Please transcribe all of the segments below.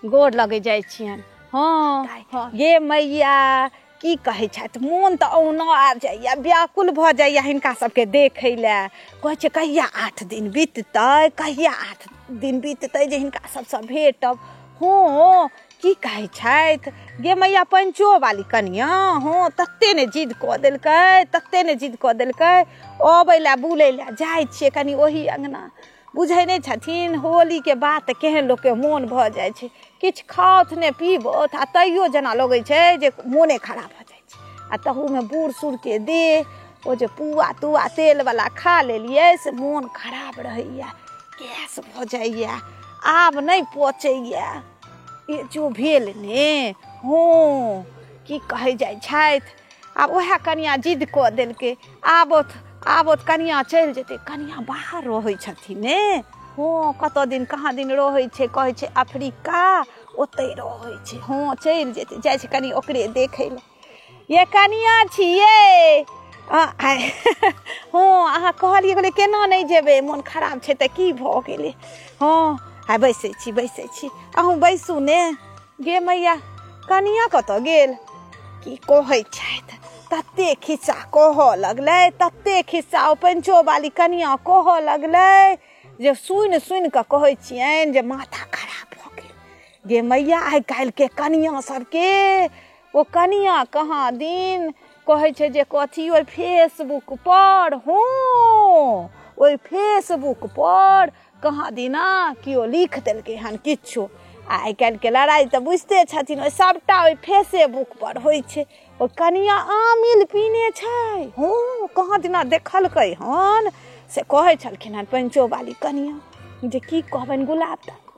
गोर लगे जाइ छियनि। हाँ गे मैया की कहै छथि, मोन तऽ औना आबि जाइए, व्याकुल भऽ जाइए हिनका सबके देखै लए। कहै छै कहिया 8 दिन बीततै, कहिया 8 दिन बीततै जे हिनका सबसँ भेटब। हाँ की कहै छथि गे मैया पंचो वाली कनिया, हाँ तते ने जिद कऽ देलकै, तते ने जिद कऽ देलकै, अबै लए बुलै लए जाइ छियै कनि ओही अङ्गना। बुझै नहि छथिन होलीके बात केहन लोकके मोन भऽ जाइ छै, किछु खाओथ ने पीबोथ आ तैयो जेना लगै छै जे मोने खराब भऽ जाइ छै। आ तहूमे बूढ़ सूढ़के देह ओ जे पुआ तुआ तेलवला खा लेलियै से मोन खराब रहैए, गैस भऽ जाइए, आब नहि पचैए, ए जो भेल ने। हाँ की कहै जाइ छथि, आब ओएह कनिया जिद कऽ देलकै, आबोथ कनिया चलि जेतै। कनिया बाहर रहै छथिन ने, हाँ कतऽ दिन कहाँ दिन रहै छै, कहै छै अफ्रीका, ओतै रहै छै। हाँ चलि जेतै, जाइ छै कनि ओकरे देखै लए। ये कनिया छियै हाँ अहाँ कहलियै कहलियै केना नहि जेबै, मोन खराब छै तऽ की भऽ गेलै। हाँ बैसै छी अहूँ बैसू ने। गे मैया कनिया कतऽ गेल, की कहै छथि, तते खिस्सा कहऽ लगलै, तते खिस्सा ओ पंचो वाली कनिया कहऽ लगलै जे सुनि कऽ कहै छियनि जे माथा खराब भऽ गेल। गे मैया आइ काल्हिके कनिया सबके, ओ कनिया कहाँ दिन कहै छै जे कथी ओहि फेसबुक पर, हाँ ओहि फेसबुक पर कहाँ दिना केओ लिख देलकै हन किछो। आइ काल्हिके लड़ाइ तऽ बुझिते छथिन, ओहि सबटा ओहि फेसबुक पर होइ छै। ओ कनिया आमिल पीने छै, हाँ कहाँ दिना देखलकै हन से कहै छलखिन हन पंचो वाली कनिया जे की कहबनि गुलाब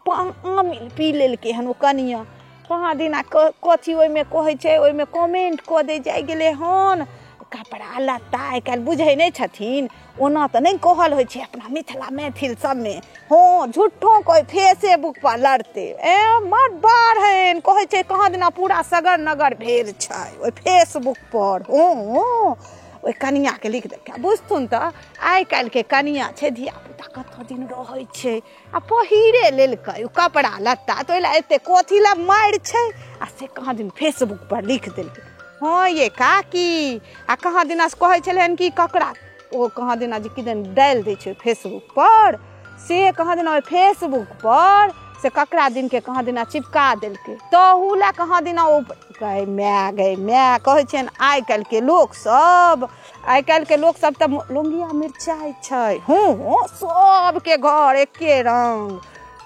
आमिल पी लेलकै हन ओ कनिया। कहाँ दिना कथी ओहिमे कहै छै, ओहिमे कमेंट कऽ दै जाइ गेलै हन, कपड़ा लत्ता आइ काल्हि बुझै नहि छथिन, ओना तऽ नहि कहल होइ छै अपना मिथिला मैथिल सबमे। हाँ झूठो कोइ फेसबुक पर लड़ते मर बाढ़नि कहै छै, कहाँ दिना पूरा सगर नगर भेल छै ओहि फेसबुक पर। हाँ ओहि कनियाके लिख देलकै, बुझथुन तऽ आइ काल्हिके कनिया छै धियापुता कतऽ दिन रहै छै आ पहिरे लेलकै ओ कपड़ा लत्ता, तऽ ओहि लए एते कथी लए मारि छै, आ से कहाँ दिन फेसबुक पर लिख देलकै। हाँ ये काकी आ कहाँ दिना से कहै छलनि कि ककरा ओ कहाँ दिना जे किदैन डालि दै छै फेसबुक पर, से कहाँ दिना ओहि फेसबुक पर से ककरा दिन के कहाँ दिना चिपका देलकै, तहू लए कहाँ दिना ओ गै माय कहै छियनि आइ काल्हिके लोक सब तऽ लौंगिया मिरचाइ छै। हाँ सबके घर एके रंग,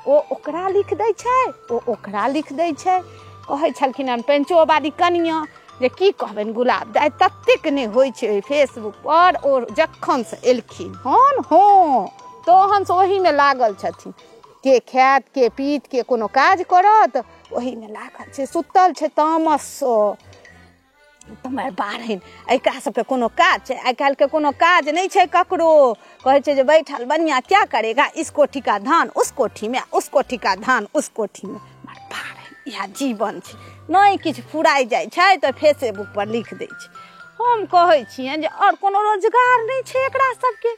ओ ओकरा लिख दै छै, ओ ओकरा लिख दै छै। कहै छलखिन हन पंचो वाली कनिया जे की कहबनि गुलाब दाइ ततेक नहि होइ छै फेसबुक पर, ओ जखन से एलखिन हन हाँ तहन से ओहीमे लागल छथिन, के खायत के पीत के कोनो काज करत, ओहीमे लागल छै, सुतल छै तामससँ। तुम्हार बारहन एकरा सबके कोनो काज छै, आइ काल्हिके कोनो काज नहि छै ककरो, कहै छै जे बैठल बनिया क्या करेगा, इस कोठी का धान उस कोठी में, उस कोठी का धान उस कोठी में, इएह जीवन छै। नहि किछु फुराइ जाइ छै तऽ फेसबुक पर लिख दै छै। हम कहै छियनि जे आओर कोनो रोजगार नहि छै एकरा सबके,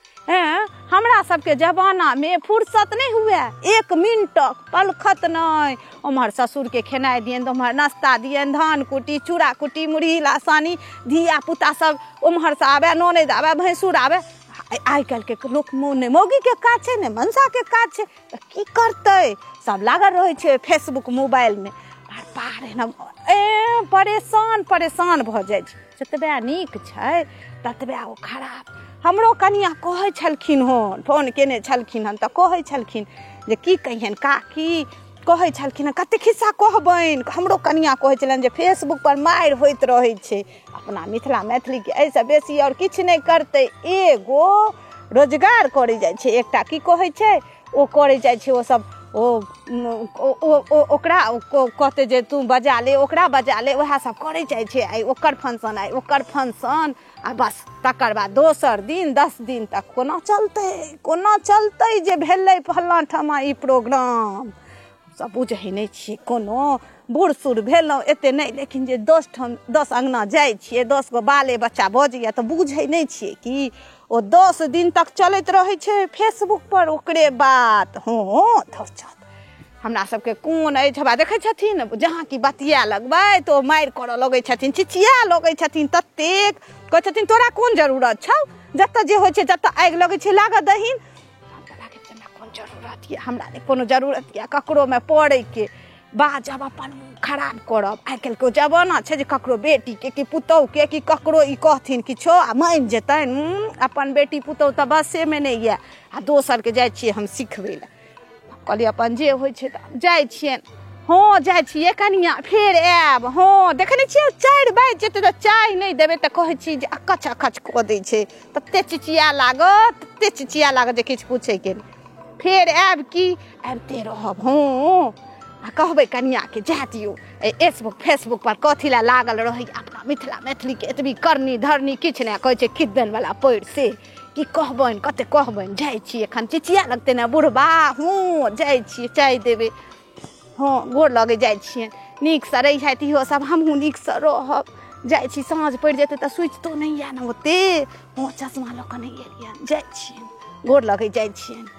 हमरा सबके जमानामे फुर्सत नहि हुए, 1 मिनटक पलखत नहि, उम्हर ससुरके खेनाइ दियनि तऽ उम्हर नाश्ता दियनि, धान कुटी चूड़ा कुटी मुरही लासानी, धिया पुता सब उम्हरसँ आबे, ननद आबे, भैंसुर आबे। आइ काल्हिके लोक ने मौगीके काज छै ने मनसाके काज छै, तऽ की करतै, सब लागल रहै छै फेसबुक मोबाइलमे। परेशान भऽ जाइ छै, जतबे नीक छै ततबे ओ खराब। हमरो कनिया कहै छलखिन हन, फोन केने छलखिन हन तऽ कहै छलखिन जे की कहियनि काकी, कहै छलखिन हन कते खिस्सा कहबनि। हमरो कनिया कहै छलनि जे फेसबुक पर मारि होइत रहै छै, अपना मिथिला मैथिलीके एहिसँ बेसी आओर किछु नहि करतै, एगो रोजगार करै जाइ छै एकटा, की कहै छै ओ करै जाइ छै, ओ सब ओकरा कहते जे तू बजा ले, ओकरा बजा ले, वएह सब करे जाइ छै, आइ ओकर फंक्शन आइ ओकर फंक्शन, आ बस तकर बाद दोसर दिन 10 दिन तक कोना चलतै जे भेलै फल्लाँ ठमा ई प्रोग्राम, सब बुझै नहि छियै। कोनो बूढ़ सूढ़ भेलहुँ एते नहि, लेकिन जे 10 अङ्गना जाइ छियै, 10 गो बाले बच्चा बजैया तऽ बुझै नहि छियै कि ओ 10 दिन तक चलैत रहै छै फेसबुक पर ओकरे बात। हाँ हमरा सबके कोन अछि हवा देखै छथिन जहाँ कि बतिया लगबै तो मारि करऽ लगै छथिन चिचिया लगै छथिन ततेक कहै छथिन तोरा कोन जरूरत छौ जतऽ जे होइ छै जतऽ आगि लगै छै लागऽ दहीन हमरा कोन जरूरत यऽ हमरा नहि कोनो जरूरत यऽ ककरोमे पड़ैके बाजब अपन खराब करब आइ काल्हिके जमाना छै जे ककरो बेटीके कि पुतहुके कि ककरो ई कहथिन किछो आ मानि जेतनि अपन बेटी पुतहु तऽ बसेमे नहि यऽ आ दोसरके जाइ छियै हम सिखबै लए कहलियै अपन जे होइ छै तऽ जाइ छियनि हाँ जाइ छियै कनिया फेर आयब हाँ देखै नहि छियै 4 बाजि जेतै तऽ चाय नहि देबै तऽ कहै छी जे अकछ अकछ कऽ दै छै तते चिचिया लागत जे किछु पूछैके नहि फेर आयब कि आबिते रहब हाँ आ कहबै कनियाके जाए दियौ फेसबुक पर कथी लए लागल रहै अपना मैथिलीके एतबी करनी धरनी किछु नहि कहै छै खिद्दनवला पढ़ि से की कहबनि कते कहबनि जाइ छी एखन चिचिया लगतै ने बुढ़बा हाँ जाइ छियै चाय देबै हाँ गोर लगे जाइ छियनि नीकसँ रहि जाइत इहो सब हमहूँ नीकसँ रहब जाइ छी साँझ पड़ि जेतै तऽ सुतितो नहि यऽ ने ओते हाँ चश्मा लऽ कऽ नहि एलियनि जाइ छियनि गोर लगे जाइ छियनि